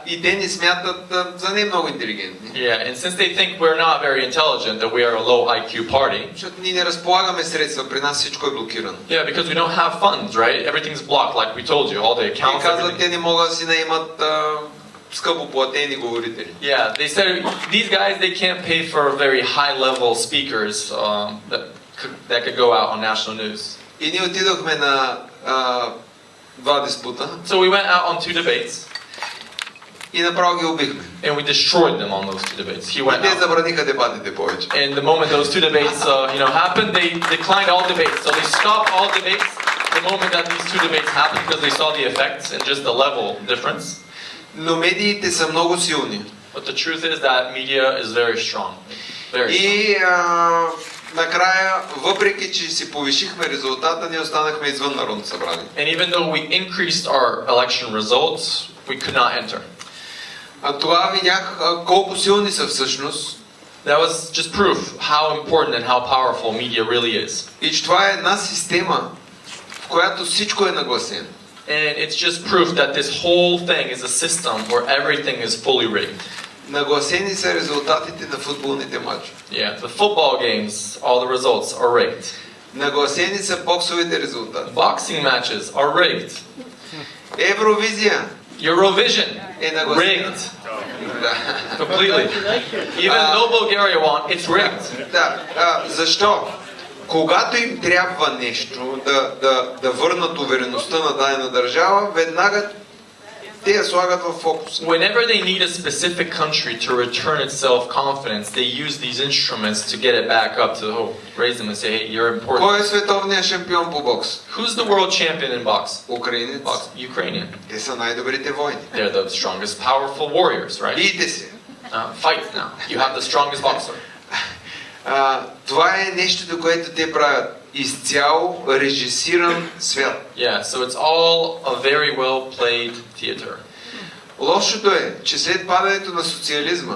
и те ни смятат за не много интелигентни. Yeah, and since they think we're not very intelligent, that we are a low IQ party. Защото ние не разполагаме средства, при нас всичко е блокирано. Yeah, because we don't have funds, right? Everything's blocked, like we told you, all the И accounts. казват, Everything. те не могат да си наемат скъпо платени говорители. Yeah, they said these guys they can't pay for very high-level speakers that could go out on national news. И ние отидохме на два диспута. So we went out on 2 debates. И направо ги убихме. and we destroyed them on those two debates. He И went те out. забраниха дебатите повече. And the moment those two debates, happened, they declined all debates. So they stopped all debates the moment that these two debates happened because they saw the effects and just the level difference. Но медиите са много силни. But the truth is that media is very strong. Very strong. И накрая, въпреки че си повишихме резултата, ние останахме извън Народното събрание. And even though we increased our election results, we could not enter. А това видях колко силни са всъщност. That was just proof how important and how powerful media really is. И че това е една система, в която всичко е нагласено. And it's just proof that this whole thing is a system where everything is fully rigged. Нагласени са резултатите на футболните матчи. Yeah, the football games, all the results are rigged. Нагласени са боксовите резултати. Boxing matches are rigged. Евровизия Eurovision, е нагласена. rigged. Да. Completely. Even though Bulgaria won, it's rigged. Да. Защо? Когато им трябва нещо да върнат увереността на дадена държава, веднага те я слагат в фокуса. Whenever they need a specific country to return its self-confidence, they use these instruments to get it back up to raise them and say, hey, you're important. Кой е световният шампион по бокс? Who's the world champion in box? Украинец. Box, Ukrainian. Те са най-добрите войни. They're the strongest, powerful warriors, right? Бийте се. Fight now. You have the strongest boxer. Това е нещото, което те правят. Изцяло режисиран свят. Yeah, so it's all a very well played theater. Лошото е, че след падането на социализма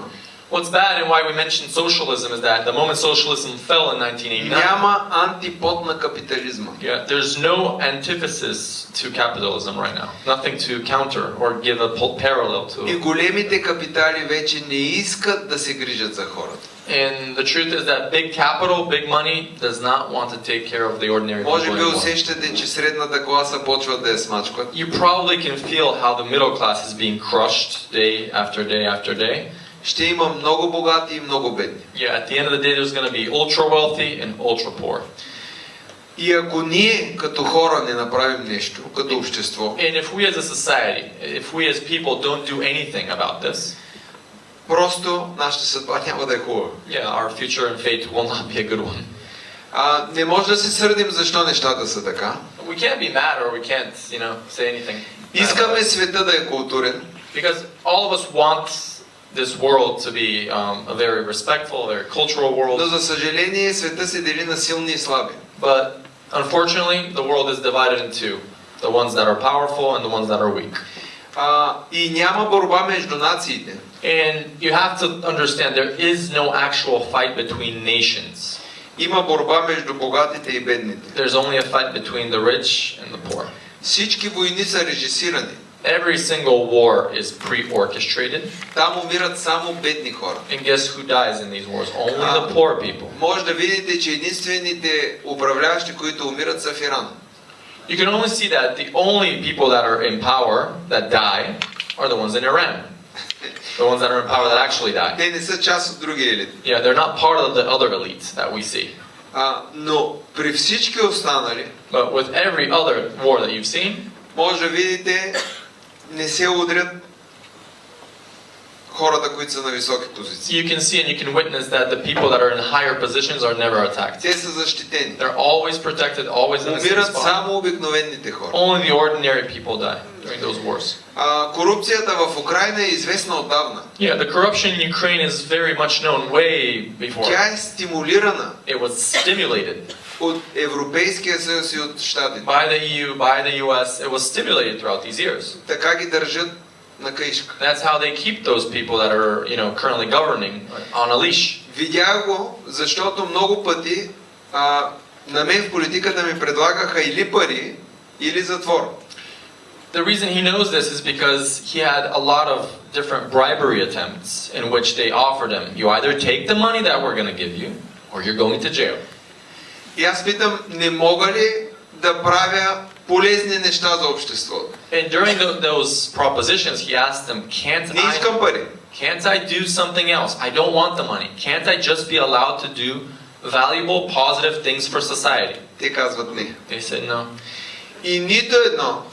What's bad and why we mentioned socialism is that the moment socialism fell in 1989, няма антипод на капитализма. yeah, there's no antithesis to capitalism right now. Nothing to counter or give a parallel И to. големите капитали вече не искат да се грижат за хората. And the truth is that big capital, big money does not want to take care of the ordinary people Може би anymore. усещате, че средната класа почва да я смачкват. You probably can feel how the middle class is being crushed day after day after day. Ще има много богати и много бедни. Yeah, at the end of the day, there's going to be ultra wealthy and ultra poor. И ако ние като хора не направим нещо, като общество, And if we as a society, if we as people don't do anything about this, просто нашата съдба няма да е хубава. yeah, our future and fate will not be a good one. Не може да се сърдим защо нещата са така. We can't be mad or we can't, say anything. Искаме света да е културен, Because all of us want this world to be a very respectful, very cultural но world. за съжаление света се дели на силни и слаби. But unfortunately, the world is divided in two. The ones that are powerful and the ones that are weak. И няма борба между нациите. And you have to understand there is no actual fight between nations. Има борба между богатите и бедните. There's only a fight between the rich and the poor. Всички войни са режисирани. Every single war is pre-orchestrated. Там умират само бедни хора. And guess who dies in these wars? Only the poor people. Може да видите, че единствените управляващи, които умират, са в Иран. You can only see that the only people that are in power that die are the ones in Iran. The ones that are in power that actually die. Те не са част от другия елит. Yeah, they're not part of the other elites that we see. Но при всички останали, But with every other war that you've seen, може да видите, не се удрят хората, които са на високи позиции. you can see and you can witness that the people that are in higher positions are never attacked. Те са защитени. They're always protected, always in the same Умират spot. само обикновените хора. Only the ordinary people die during those wars. Корупцията в Украйна е известна отдавна. Yeah, the corruption in Ukraine is very much known way before. Тя е стимулирана It was stimulated от Европейския съюз и от щатите. by the EU, by the US. It was stimulated throughout these years. Така ги държат на каишка. That's how they keep those people that are, currently governing on a leash. Видях го, защото много пъти на мен в политиката ми предлагаха или пари, или затвор. The reason he knows this is because he had a lot of different bribery attempts in which they offered him, you either take the money that we're going to give you, or you're going to jail. И аз питам, не мога ли да правя полезни неща за обществото? And during those propositions, he asked them, Не искам пари. can't I do something else? I don't want the money. Can't I just be allowed to do valuable, positive things for society? Те казват не. They said no. И нито едно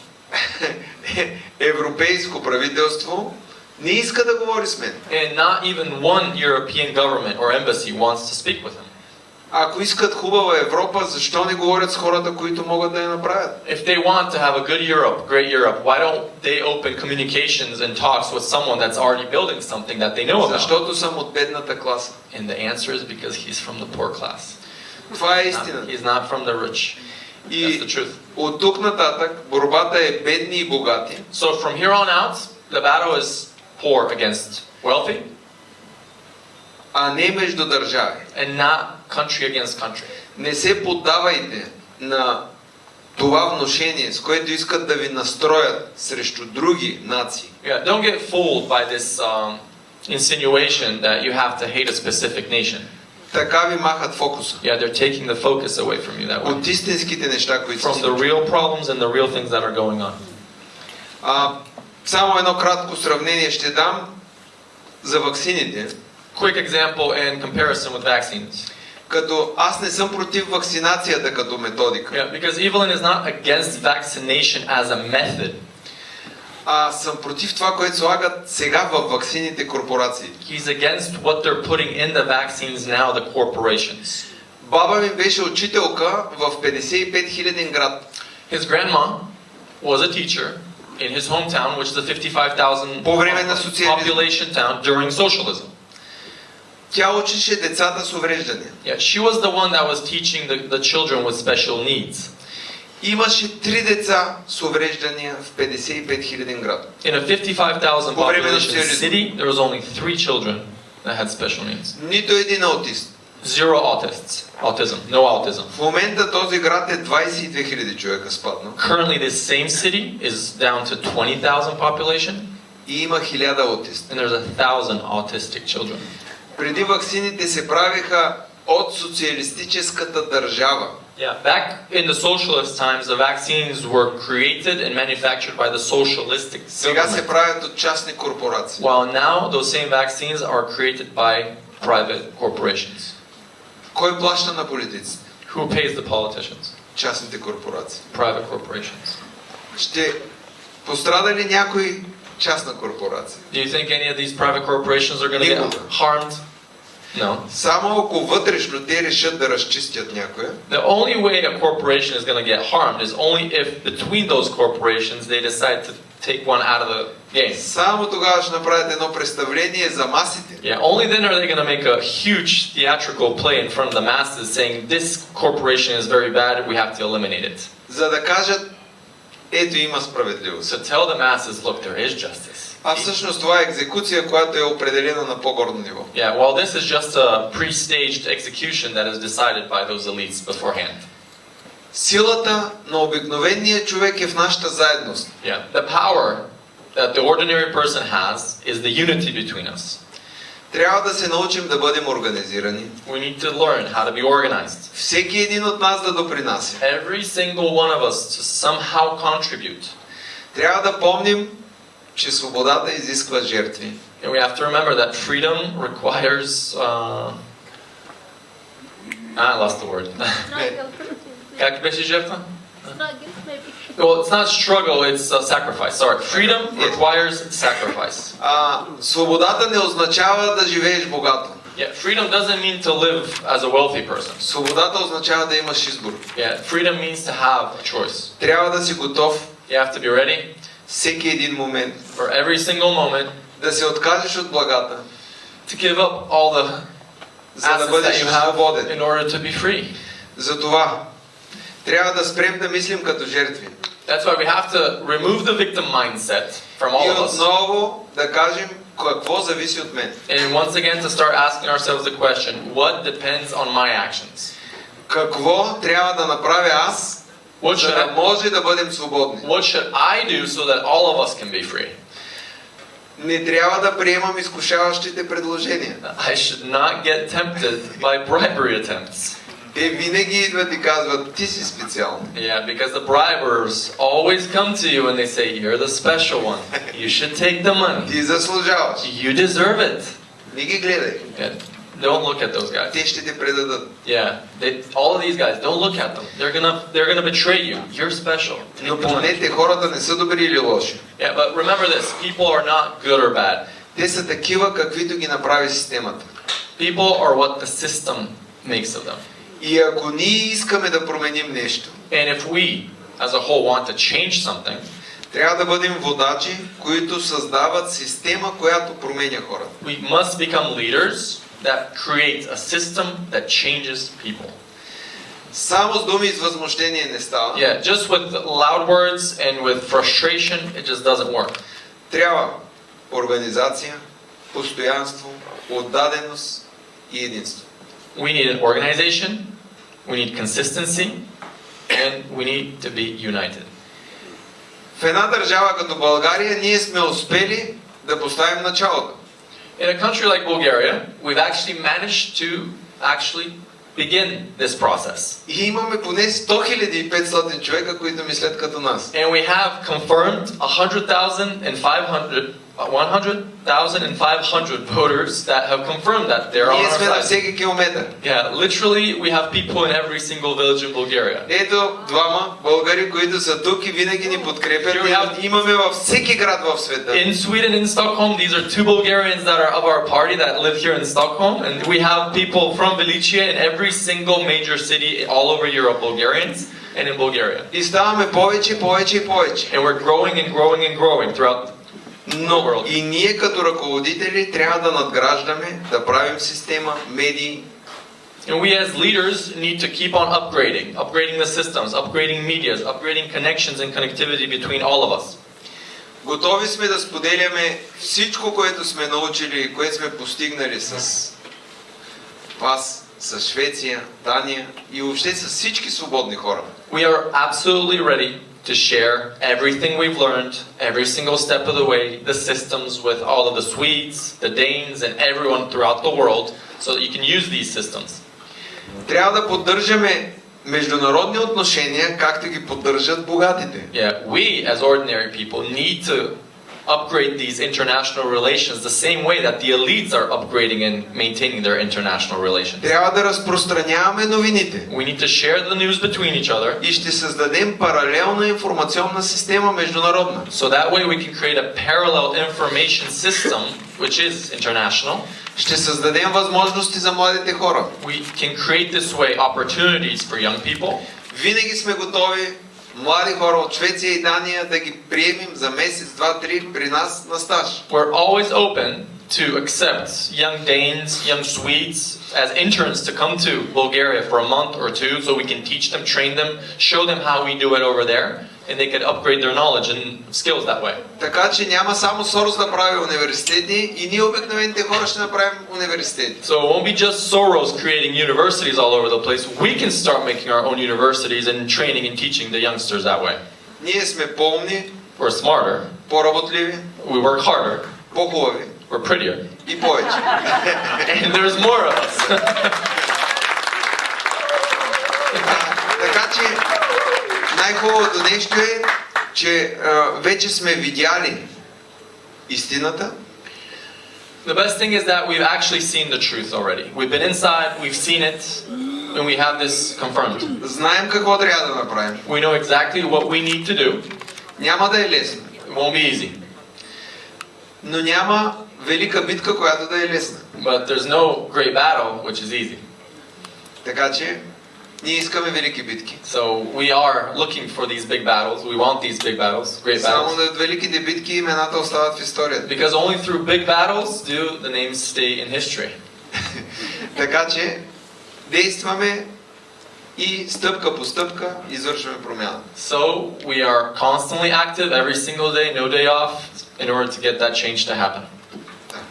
европейско правителство Не иска да говори с мен. And not even one European government or embassy wants to speak with him. Ако искат хубава Европа, защо не говорят с хората, които могат да я направят? If they want to have a good Europe, great Europe, why don't they open communications and talks with someone that's already building something that they know about? Защото съм от бедната класа. And the answer is because he's from the poor class. Това е истина. He's not from the rich. That's the И truth. от тук нататък борбата е бедни и богати. So from here on out, the battle is poor against wealthy А не между държави. and not country against country. Не се поддавайте на това внушение, с което искат да ви настроят срещу други нации. Yeah, don't get fooled by this insinuation that you have to hate a specific nation. Така ви махат фокуса. Yeah, they're taking the focus away from you that way. От истинските неща, които се From the случват. real problems and the real things that are going on. Само едно кратко сравнение ще дам за ваксините. Quick example in comparison with vaccines. Като аз не съм против вакцинацията като методика, Yeah, because Evelyn is not against vaccination as a method. а съм против това, което слагат сега в ваксините корпорации. He's against what they're putting in the vaccines now, the corporations. Баба ми беше учителка в 55 хиляден град. His grandma was a teacher in his hometown, which is a 55,000 По време на социализма. population town during socialism. Тя учеше децата с увреждания. Yeah, she was the one that was teaching the children with special needs. Имаше 3 деца с увреждания в 55 хиляден град. In a 55,000 По време на population социализма. city, there was only 3 children that had special needs. Нито един аутист. Zero autism, no autism. В момента този град е 22 хиляди човека спаднал Currently, this same city is down to 20,000 population, и има 1000 аутисти. and there's 1,000 autistic children. Преди ваксините се правеха от социалистическата държава. Yeah, back in the socialist times, the vaccines were created and manufactured by the socialistic Сега се government. правят от частни корпорации. While now, those same vaccines are created by private corporations. Кой плаща на политиците? Who pays the politicians? Частните корпорации. Private corporations. Ще пострада ли някой частна корпорация? Do you think any of these private corporations are going to get Никога. harmed? No. Само ако вътрешно те решат да разчистят някоя, The only way a corporation is going to get harmed is only if between those corporations they decide to take one out of the game. само тогава ще направят едно представление за масите. Yeah, only then are they going to make a huge theatrical play in front of the masses saying this corporation is very bad, we have to eliminate it. За да кажат, ето има справедливост. To tell the masses, look, there is justice. А всъщност това е екзекуция, която е определена на по-горно ниво. Yeah, well, this is just a pre-staged execution that is decided by those elites beforehand. Силата на обикновения човек е в нашата заедност. Yeah, the power that the ordinary person has is the unity between us. Трябва да се научим да бъдем организирани. We need to learn how to be organized. Всеки един от нас да допринася. Every single one of us to somehow contribute. Трябва да помним, че свободата изисква жертви. And we have to remember that freedom requires. I lost the word. Как беше жертва? Well, it's not struggle, it's a sacrifice. Sorry. Freedom requires sacrifice. Свободата не означава да живееш богато. Yeah, freedom doesn't mean to live as a wealthy person. Свободата означава да имаш избор. Yeah, freedom means to have a choice. Трябва да си готов You have to be ready всеки един момент for every single moment да се откажеш от благата, to give up all the за да assets бъдеш that you have свободен. in order to be free. Затова трябва да спрем да мислим като жертви. That's why we have to remove the victim mindset from all И of us. отново да кажем какво зависи от мен. And once again to start asking ourselves the question, what depends on my actions? Какво трябва да направя аз, What за should да I, може да бъдем свободни? what should I do so that all of us can be free? Не трябва да приемам изкушаващите предложения. I should not get tempted by bribery attempts. Те винаги идват и казват, ти си специален. Yeah, because the bribers always come to you and they say, you're the special one. You should take the money. Ти заслужаваш. You deserve it. Не ги гледай. Yeah, Don't look at those guys. Те ще те предадат. Yeah, all of these guys, don't look at them. They're gonna betray you. You're special. Но помнете, хората не са добри или лоши. Yeah, but remember this: people are not good or bad. Те са такива, каквито ги направи системата. People are what the system makes of them. И ако ние искаме да променим нещо, And if we, as a whole, want to change something, трябва да бъдем водачи, които създават система, която променя хората. we must become leaders that create a system that changes people. Само с думи и с възмущение не става. Yeah, just with loud words and with frustration, it just doesn't work. Трябва организация, постоянство, отдаденост и единство. We need an organization, we need consistency, and we need to be united. В една държава като България ние сме успели да поставим началото. In a country like Bulgaria, we've actually managed to begin this process. И имаме поне 100 500 човека, които мислят като нас. And we have confirmed 100,500 voters that have confirmed that they're on Ние our сме на side. всеки километър. Yeah, literally we have people in every single village in Bulgaria. Ето двама българи, които са тук и винаги ни подкрепят. Here we have- Имаме във всеки град в света. In Sweden, in Stockholm, these are two Bulgarians that are of our party that live here in Stockholm, and we have people from Velicia in every single major city all over Europe, Bulgarians, and in Bulgaria. И ставаме повече, повече и повече. And we're growing and growing and growing throughout the Но world. и ние като ръководители трябва да надграждаме, да правим система, медии. And we as leaders need to keep on upgrading the systems, upgrading medias, upgrading connections and connectivity between all of us. Готови сме да споделяме всичко, което сме научили и което сме постигнали с вас, с Швеция, Дания и въобще с всички свободни хора. We are absolutely ready to share everything we've learned, every single step of the way, the systems with all of the Swedes, the Danes, and everyone throughout the world, so that you can use these systems. Трябва да поддържаме международни отношения, както ги поддържат богатите. Yeah, we as ordinary people need to upgrade these international relations the same way that the elites are upgrading and maintaining their international relations. Трябва да разпространяваме новините We need to share the news between each other, и ще създадем паралелна информационна система международна. so that way we can create a parallel information system which is international. Ще създадем възможности за младите хора. We can create this way opportunities for young people. Винаги сме готови млади хора от Швеция и Дания да ги приемем за месец, два, три при нас на стаж. We're always open to accept young Danes, young Swedes as interns to come to Bulgaria for a month or two so we can teach them, train them, show them how we do it over there, and they could upgrade their knowledge and skills that way. Така че няма само Сорос да прави университети и ние обикновените хора ще направим университети. So it won't be just Soros creating universities all over the place. We can start making our own universities and training and teaching the youngsters that way. Ние сме по-умни, We're smarter, по-работливи, we work harder, по-хубави we're prettier, и повече. and there's more of us. Така че най-хубавото нещо е, че вече сме видяли истината. The best thing is that we've actually seen the truth already. We've been inside, we've seen it, and we have this confirmed. Знаем какво трябва да направим. We know exactly what we need to do. Няма да е лесно, It won't be easy, но няма велика битка, която да е лесна. but there's no great battle which is easy. Така че ние искаме велики битки. So we are looking for these big battles. We want these big battles, great Само battles. от великите битки имената остават в историята. Because only through big battles do the names stay in history. Така че действаме и стъпка по стъпка извършваме промяна. So we are constantly active every single day, no day off, in order to get that change to happen.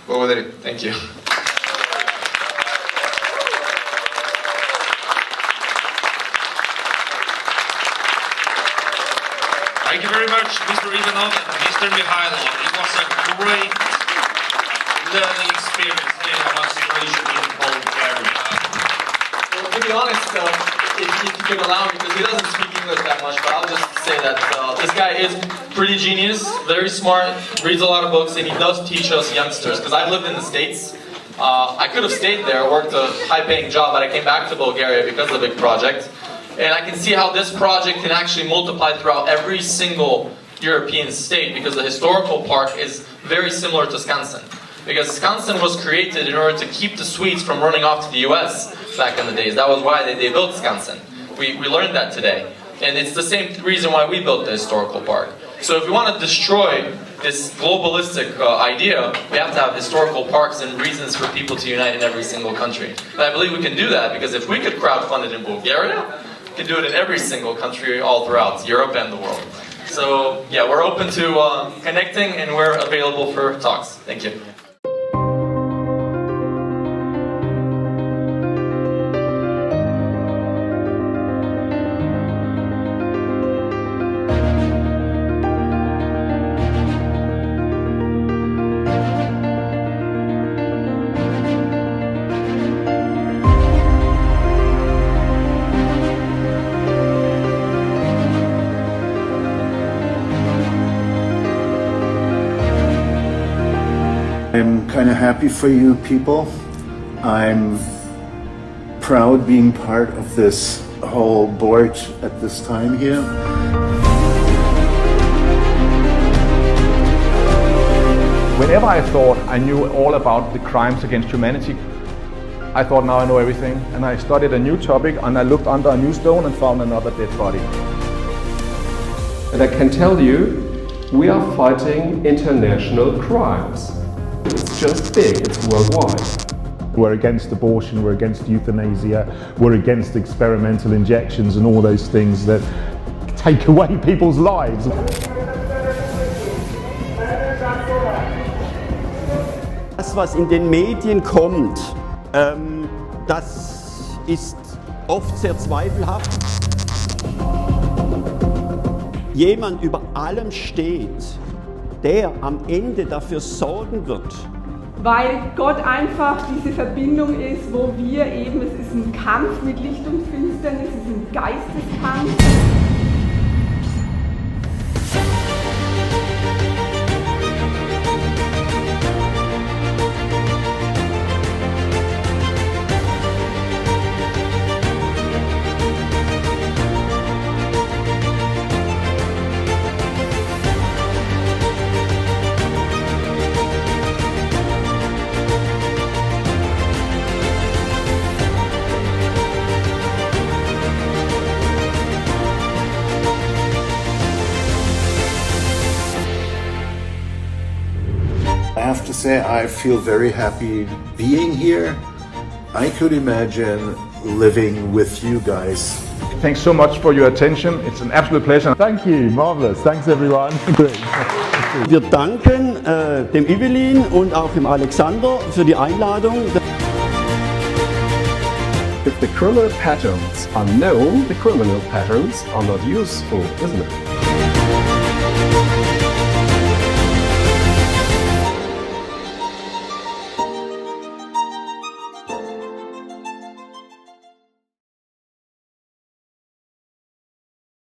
Благодаря. Thank you. Thank you very much, Mr. Ivanov and Mr. Mikhailov. It was a great learning experience here about situation in Bulgaria. Well, to be honest, if you could allow me, because he doesn't speak English that much, but I'll just say that this guy is pretty genius, very smart, reads a lot of books, and he does teach us youngsters. Because I've lived in the States, I could have stayed there, worked a high-paying job, but I came back to Bulgaria because of the big project. And I can see how this project can actually multiply throughout every single European state, because the historical park is very similar to Skansen. Because Skansen was created in order to keep the Swedes from running off to the US back in the days. That was why they built Skansen. We learned that today. And it's the same reason why we built the historical park. So if we want to destroy this globalistic idea, we have to have historical parks and reasons for people to unite in every single country. And I believe we can do that, because if we could crowdfund it in Bulgaria, we can do it in every single country all throughout Europe and the world. So yeah, we're open to connecting, and we're available for talks. Thank you. I'm kind of happy for you people. I'm proud being part of this whole board at this time here. Whenever I thought I knew all about the crimes against humanity, I thought now I know everything. And I studied a new topic, and I looked under a new stone and found another dead body. And I can tell you, we are fighting international crimes. It's just big, it's worldwide. We're against abortion, we're against euthanasia, we're against experimental injections and all those things that take away people's lives. Das, was in den Medien kommt, das ist oft sehr zweifelhaft. Jemand über allem steht, der am Ende dafür sorgen wird. Weil Gott einfach diese Verbindung ist, wo wir eben, es ist ein Kampf mit Licht und Finsternis, es ist ein Geisteskampf. I have to say I feel very happy being here. I could imagine living with you guys. Thanks so much for your attention. It's an absolute pleasure. Thank you, marvelous. Thanks everyone. Great. Wir danken dem Evelyn und auch dem Alexander für die Einladung. If the criminal patterns are known, the criminal patterns are not useful, isn't it?